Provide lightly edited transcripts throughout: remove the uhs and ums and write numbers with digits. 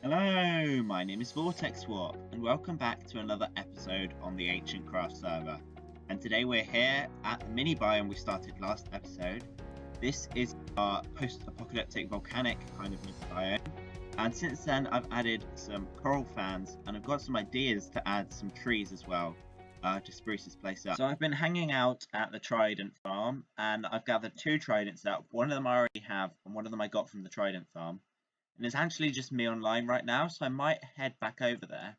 Hello, my name is Vortex Warp, and welcome back to another episode on the Ancientcraft server. And today we're here at the mini biome we started last episode. This is our post-apocalyptic volcanic kind of mini biome. And since then I've added some coral fans, and I've got some ideas to add some trees as well to spruce this place up. So I've been hanging out at the Trident farm, and I've gathered two Tridents out. One of them I already have, and one of them I got from the Trident farm. And it's actually just me online right now, so I might head back over there.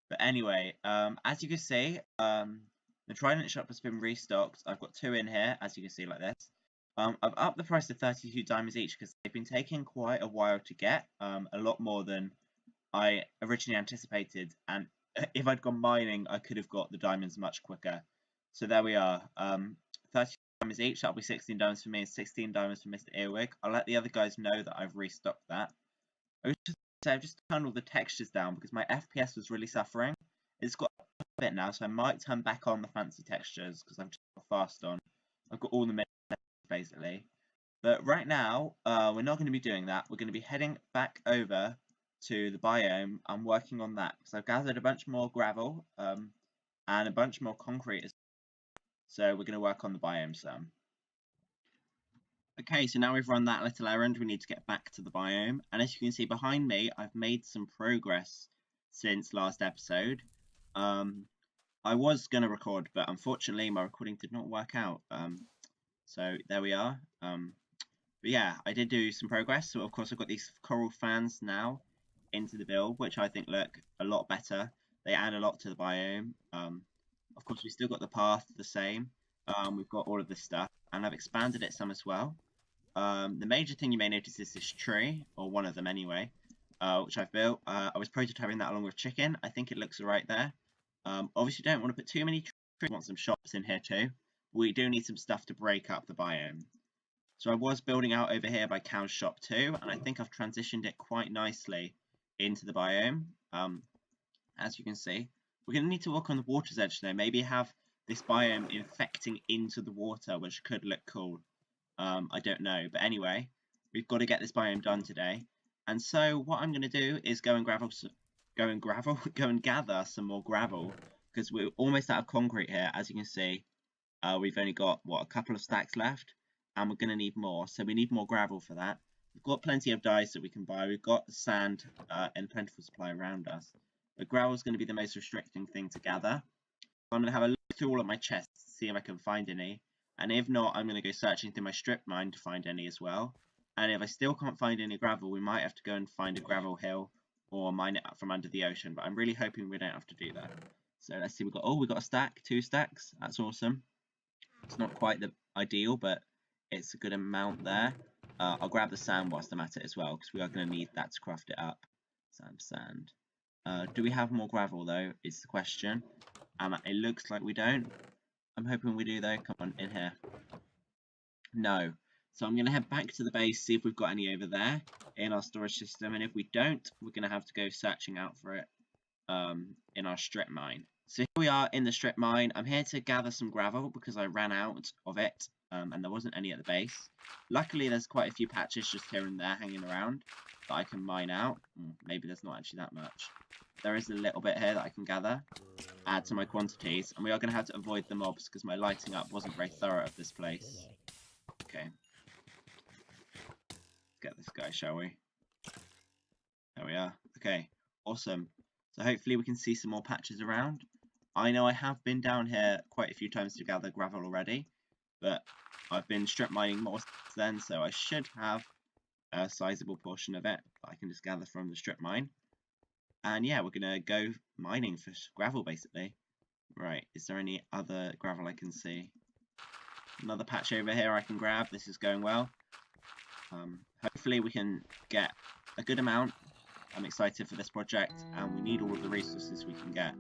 But anyway, as you can see, the Trident shop has been restocked. I've got two in here, as you can see, like this. I've upped the price to 32 diamonds each because they've been taking quite a while to get, a lot more than I originally anticipated. And if I'd gone mining, I could have got the diamonds much quicker. So there we are. 30 diamonds each. That'll be 16 diamonds for me and 16 diamonds for Mr. Earwig. I'll let the other guys know that I've restocked that. I've just turned all the textures down because my FPS was really suffering. It's got a bit now, so I might turn back on the fancy textures because I've just got fast on. I've got all the mid basically. But right now, we're not going to be doing that. We're going to be heading back over to the biome. I'm working on that because I've gathered a bunch more gravel and a bunch more concrete. So we're going to work on the biome some. Okay, so now we've run that little errand, we need to get back to the biome. And as you can see behind me, I've made some progress since last episode. I was going to record, but unfortunately my recording did not work out. So there we are. But yeah, I did do some progress. So of course I've got these coral fans now into the build, which I think look a lot better. They add a lot to the biome. Of course we still got the path the same. We've got all of this stuff, and I've expanded it some as well. The major thing you may notice is this tree, or one of them anyway, which I've built. I was prototyping that along with chicken. I think it looks alright there. Obviously don't want to put too many trees. We want some shops in here too. We do need some stuff to break up the biome. So I was building out over here by Cow's shop too, and I think I've transitioned it quite nicely into the biome. As you can see, we're going to need to work on the water's edge though. Maybe have this biome infecting into the water, which could look cool. I don't know, but anyway, we've got to get this biome done today. And so what I'm going to do is go and gather some more gravel, because we're almost out of concrete here. As you can see, we've only got a couple of stacks left, and we're going to need more. So we need more gravel for that. We've got plenty of dyes that we can buy. We've got sand in plentiful supply around us, but gravel is going to be the most restricting thing to gather. I'm going to have a look through all of my chests to see if I can find any. And if not, I'm going to go searching through my strip mine to find any as well. And if I still can't find any gravel, we might have to go and find a gravel hill or mine it up from under the ocean. But I'm really hoping we don't have to do that. So let's see, we've got a stack, 2 stacks. That's awesome. It's not quite the ideal, but it's a good amount there. I'll grab the sand whilst I'm at it as well, because we are going to need that to craft it up. Sand. Do we have more gravel though, is the question. It looks like we don't. I'm hoping we do though. Come on, in here. No. So I'm going to head back to the base, see if we've got any over there in our storage system. And if we don't, we're going to have to go searching out for it in our strip mine. So here we are in the strip mine. I'm here to gather some gravel because I ran out of it and there wasn't any at the base. Luckily, there's quite a few patches just here and there hanging around that I can mine out. Maybe there's not actually that much. There is a little bit here that I can gather, add to my quantities, and we are going to have to avoid the mobs because my lighting up wasn't very thorough of this place. Okay. Let's get this guy, shall we? There we are. Okay, awesome. So hopefully we can see some more patches around. I know I have been down here quite a few times to gather gravel already, but I've been strip mining more since then, so I should have a sizable portion of it that I can just gather from the strip mine. And yeah, we're going to go mining for gravel, basically. Right, is there any other gravel I can see? Another patch over here I can grab. This is going well. Hopefully we can get a good amount. I'm excited for this project, and we need all of the resources we can get.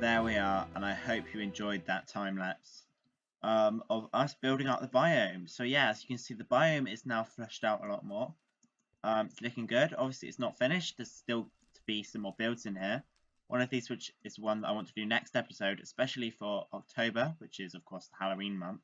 there we are, and I hope you enjoyed that time lapse of us building out the biome. So yeah, as you can see, the biome is now fleshed out a lot more. It's looking good. Obviously, it's not finished. There's still to be some more builds in here. One of these, which is one that I want to do next episode, especially for October, which is of course the Halloween month.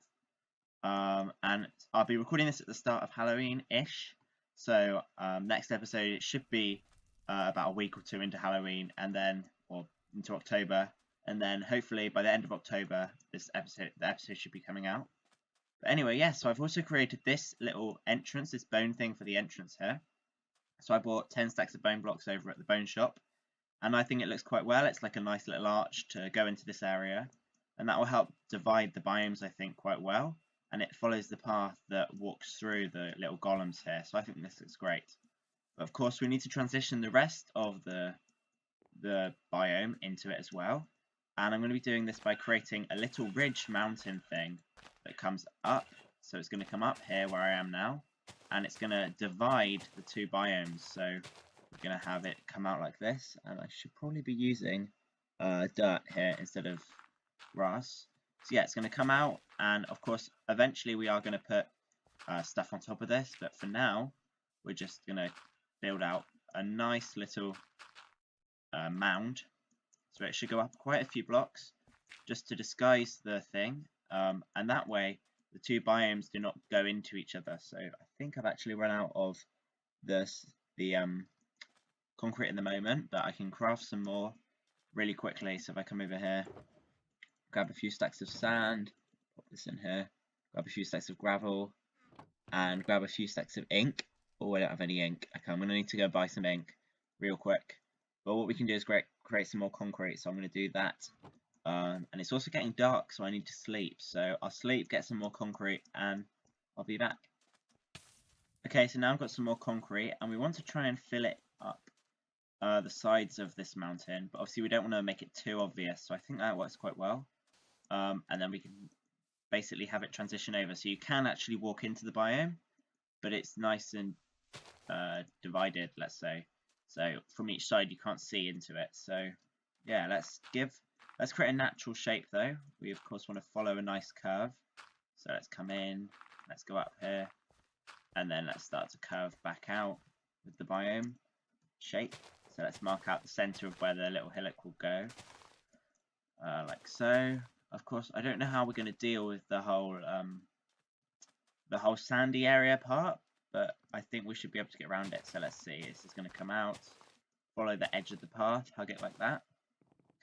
And I'll be recording this at the start of Halloween-ish. So next episode it should be about a week or two into Halloween, and then or into October, and then hopefully by the end of October the episode should be coming out. But anyway, yeah, so I've also created this little entrance, this bone thing for the entrance here. So I bought 10 stacks of bone blocks over at the bone shop, and I think it looks quite well. It's like a nice little arch to go into this area, and that will help divide the biomes, I think, quite well. And it follows the path that walks through the little golems here, so I think this looks great. But of course, we need to transition the rest of the biome into it as well, and I'm going to be doing this by creating a little ridge mountain thing that comes up. So it's going to come up here where I am now, and it's going to divide the two biomes. So we're going to have it come out like this, and I should probably be using dirt here instead of grass. So yeah, it's going to come out, and of course eventually we are going to put stuff on top of this, but for now we're just going to build out a nice little mound. So it should go up quite a few blocks just to disguise the thing, and that way the two biomes do not go into each other. So I think I've actually run out of the concrete in the moment, but I can craft some more really quickly. So if I come over here, grab a few stacks of sand, pop this in here, grab a few stacks of gravel, and grab a few stacks of ink. Oh, I don't have any ink. Okay, I'm going to need to go buy some ink real quick. But what we can do is create some more concrete, so I'm going to do that. And it's also getting dark, so I need to sleep. So I'll sleep, get some more concrete, and I'll be back. Okay, so now I've got some more concrete, and we want to try and fill it up the sides of this mountain. But obviously we don't want to make it too obvious, so I think that works quite well. And then we can basically have it transition over. So you can actually walk into the biome, but it's nice and divided, let's say. So from each side you can't see into it. So yeah, let's create a natural shape though. We of course want to follow a nice curve. So let's come in, let's go up here, and then let's start to curve back out with the biome shape. So let's mark out the center of where the little hillock will go, like so. Of course, I don't know how we're going to deal with the whole sandy area part, but I think we should be able to get around it. So let's see, this is going to come out, follow the edge of the path, hug it like that.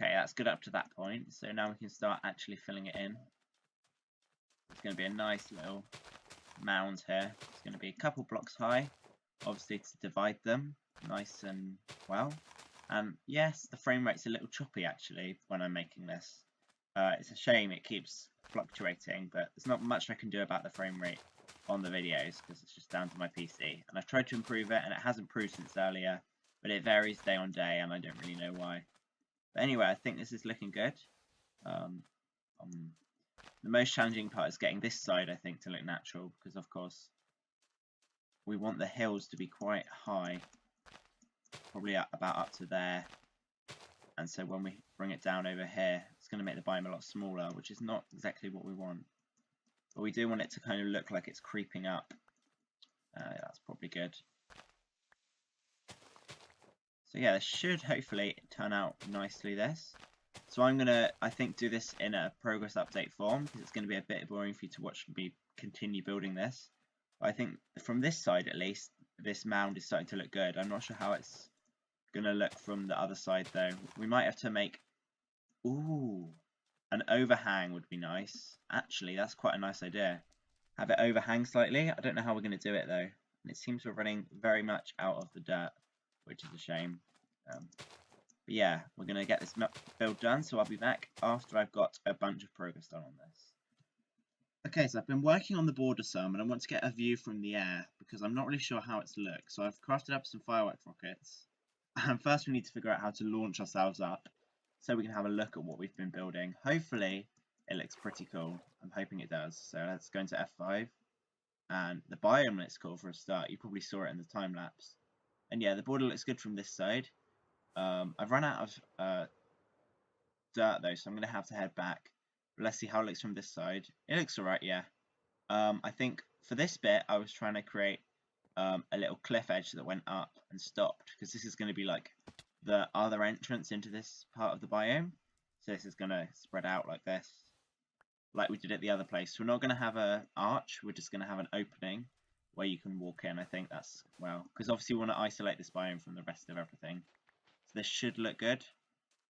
Okay, that's good up to that point. So now we can start actually filling it in. It's going to be a nice little mound here. It's going to be a couple blocks high, obviously to divide them nice and well. And yes, the frame rate's a little choppy actually when I'm making this. It's a shame it keeps fluctuating, but there's not much I can do about the frame rate on the videos because it's just down to my PC. And I've tried to improve it, and it has improved since earlier, but it varies day on day, and I don't really know why. But anyway, I think this is looking good. The most challenging part is getting this side, I think, to look natural, because of course we want the hills to be quite high, probably about up to there. And so when we bring it down over here, it's going to make the biome a lot smaller, which is not exactly what we want. But we do want it to kind of look like it's creeping up. That's probably good. So yeah, this should hopefully turn out nicely, this. So I'm going to, I think, do this in a progress update form, because it's going to be a bit boring for you to watch me continue building this. But I think from this side, at least, this mound is starting to look good. I'm not sure how it's going to look from the other side, though. We might have to make... Ooh, an overhang would be nice. Actually, that's quite a nice idea. Have it overhang slightly. I don't know how we're going to do it, though. And it seems we're running very much out of the dirt, which is a shame. But yeah, we're going to get this build done, so I'll be back after I've got a bunch of progress done on this. Okay, so I've been working on the border some, and I want to get a view from the air, because I'm not really sure how it's looked. So I've crafted up some fireworks rockets. And first we need to figure out how to launch ourselves up, so we can have a look at what we've been building. Hopefully it looks pretty cool. I'm hoping it does. So let's go into F5. And the biome looks cool for a start. You probably saw it in the time lapse. And yeah, the border looks good from this side. I've run out of dirt though, so I'm going to have to head back. But let's see how it looks from this side. It looks alright, yeah. I think for this bit, I was trying to create a little cliff edge that went up and stopped, because this is going to be like the other entrance into this part of the biome. So this is going to spread out like this, like we did at the other place. So we're not going to have an arch, we're just going to have an opening where you can walk in. I think that's, well, because obviously we want to isolate this biome from the rest of everything. So this should look good.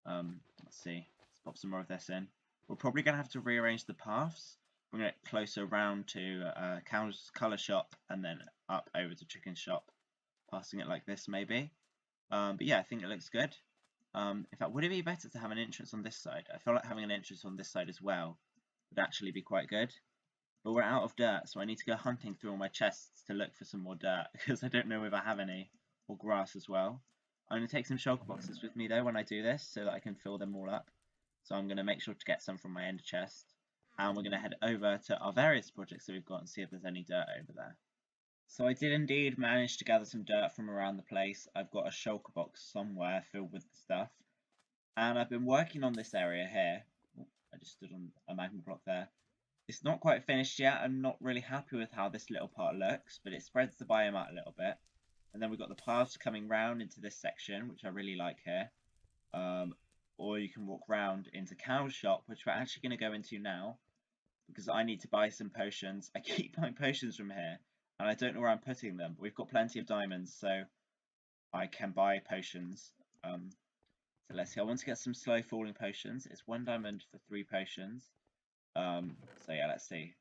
Let's see, let's pop some more of this in. We're probably going to have to rearrange the paths. Bring it closer around to cow's colour shop and then up over to chicken shop, passing it like this maybe. But yeah, I think it looks good. In fact, would it be better to have an entrance on this side? I feel like having an entrance on this side as well would actually be quite good. But we're out of dirt, so I need to go hunting through all my chests to look for some more dirt, because I don't know if I have any, or grass as well. I'm going to take some shulker boxes with me though when I do this, so that I can fill them all up. So I'm going to make sure to get some from my ender chest. And we're going to head over to our various projects that we've got and see if there's any dirt over there. So I did indeed manage to gather some dirt from around the place. I've got a shulker box somewhere filled with the stuff. And I've been working on this area here. Oh, I just stood on a magma block there. It's not quite finished yet. I'm not really happy with how this little part looks, but it spreads the biome out a little bit. And then we've got the paths coming round into this section, which I really like here. Or you can walk round into Cow's shop, which we're actually going to go into now, because I need to buy some potions. I keep buying potions from here, and I don't know where I'm putting them. But we've got plenty of diamonds, so I can buy potions. So let's see. I want to get some slow falling potions. It's 1 diamond for 3 potions. So yeah, let's see.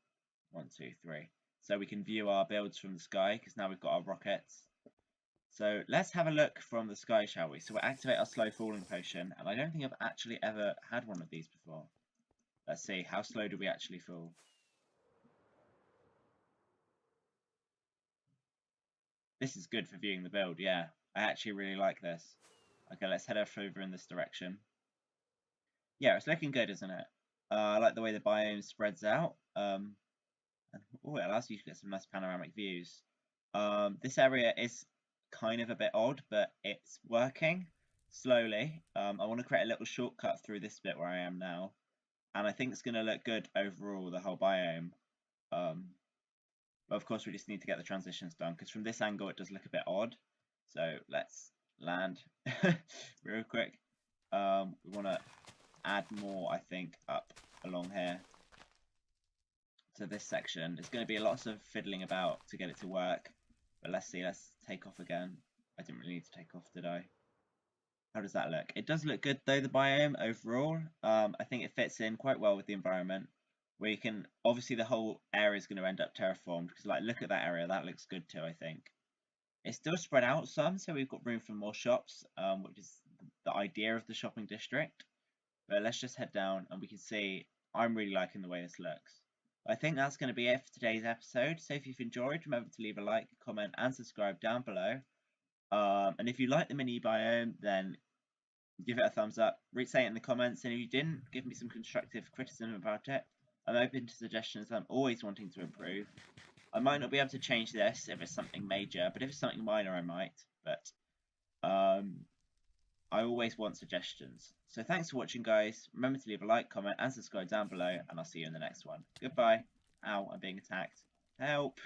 1, 2, 3. So we can view our builds from the sky, because now we've got our rockets. So let's have a look from the sky, shall we? So we'll activate our slow falling potion, and I don't think I've actually ever had one of these before. Let's see, how slow do we actually fall? This is good for viewing the build, yeah. I actually really like this. Okay, let's head over in this direction. Yeah, it's looking good, isn't it? I like the way the biome spreads out. And, oh, it allows you to get some nice panoramic views. This area is kind of a bit odd, but it's working slowly. I want to create a little shortcut through this bit where I am now, and I think it's going to look good overall, the whole biome. But of course we just need to get the transitions done, because from this angle it does look a bit odd. So let's land real quick. We want to add more, I think, up along here to this section. There's going to be lots of fiddling about to get it to work. But let's see, let's take off again. I didn't really need to take off, did I? How does that look? It does look good though, the biome overall. I think it fits in quite well with the environment. Where you can, obviously the whole area is going to end up terraformed, because like look at that area, that looks good too, I think. It's still spread out some, so we've got room for more shops, which is the idea of the shopping district. But let's just head down and we can see I'm really liking the way this looks. I think that's going to be it for today's episode. So if you've enjoyed, remember to leave a like, comment and subscribe down below. And if you like the mini biome, then give it a thumbs up, say it in the comments, and if you didn't, give me some constructive criticism about it. I'm open to suggestions. I'm always wanting to improve. I might not be able to change this if it's something major, but if it's something minor I might. But I always want suggestions. So thanks for watching, guys. Remember to leave a like, comment and subscribe down below, and I'll see you in the next one. Goodbye. Ow, I'm being attacked. Help!